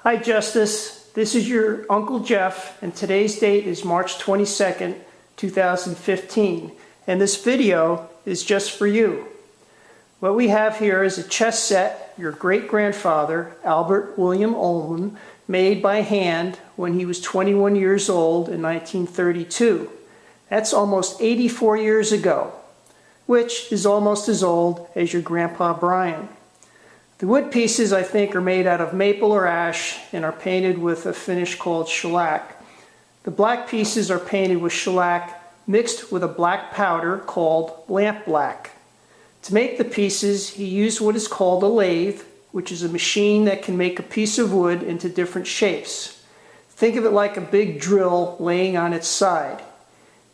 Hi Justice, this is your Uncle Jeff and today's date is March 22nd, 2015 and this video is just for you. What we have here is a chess set your great-grandfather Albert William Ullmann made by hand when he was 21 years old in 1932. That's almost 84 years ago, which is almost as old as your Grandpa Brian. The wood pieces, I think, are made out of maple or ash and are painted with a finish called shellac. The black pieces are painted with shellac mixed with a black powder called lamp black. To make the pieces, he used what is called a lathe, which is a machine that can make a piece of wood into different shapes. Think of it like a big drill laying on its side.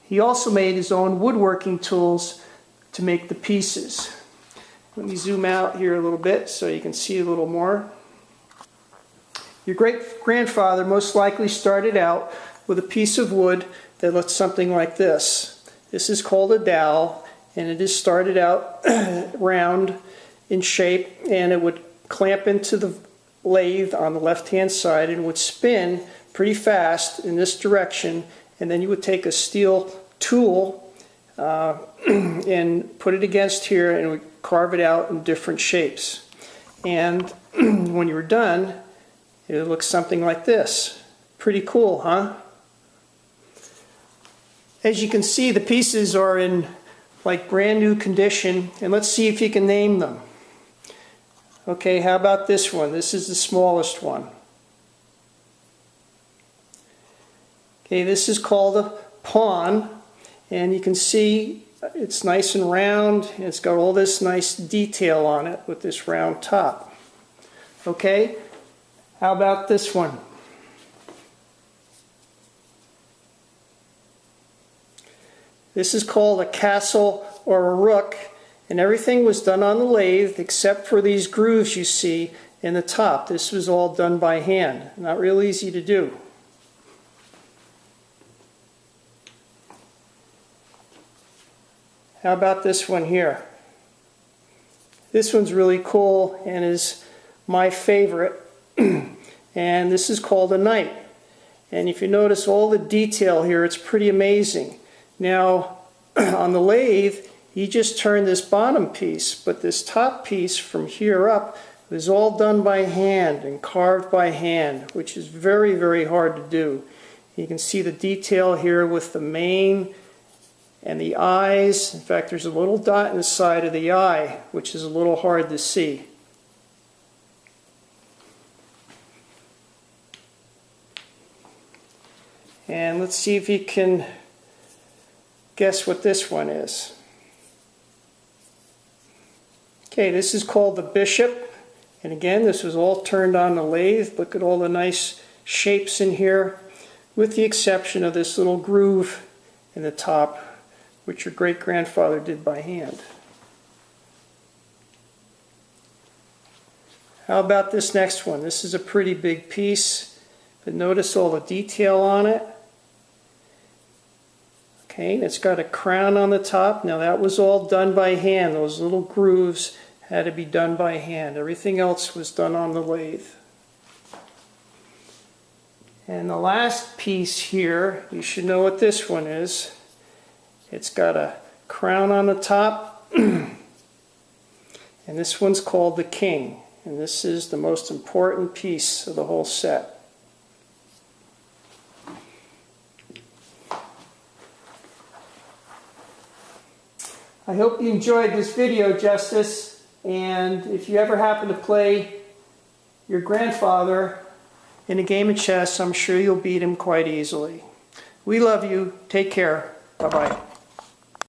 He also made his own woodworking tools to make the pieces. Let me zoom out here a little bit so you can see a little more. Your great-grandfather most likely started out with a piece of wood that looks something like this. This is called a dowel, and it is started out round in shape, and it would clamp into the lathe on the left-hand side and would spin pretty fast in this direction, and then you would take a steel tool and put it against here and would carve it out in different shapes. And when you were done, it looks something like this. Pretty cool, huh? As you can see, the pieces are in like brand new condition, and let's see if you can name them. Okay, how about this one? This is the smallest one. Okay, this is called a pawn, and you can see it's nice and round, and it's got all this nice detail on it with this round top. Okay, how about this one? This is called a castle or a rook, and everything was done on the lathe except for these grooves you see in the top. This was all done by hand. Not real easy to do. How about this one here? This one's really cool and is my favorite. And this is called a knight. And if you notice all the detail here, it's pretty amazing. Now, on the lathe, he just turned this bottom piece, but this top piece from here up was all done by hand and carved by hand, which is very, very hard to do. You can see the detail here with the mane and the eyes. In fact, there's a little dot in the side of the eye, which is a little hard to see. And let's see if you can guess what this one is. Okay, this is called the bishop. And again, this was all turned on the lathe. Look at all the nice shapes in here, with the exception of this little groove in the top, which your great-grandfather did by hand. How about this next one? This is a pretty big piece, but notice all the detail on it. Okay, it's got a crown on the top. Now that was all done by hand. Those little grooves had to be done by hand. Everything else was done on the lathe. And the last piece here, you should know what this one is. It's got a crown on the top, and this one's called the king. And this is the most important piece of the whole set. I hope you enjoyed this video, Justice, and if you ever happen to play your grandfather in a game of chess, I'm sure you'll beat him quite easily. We love you. Take care. Bye-bye.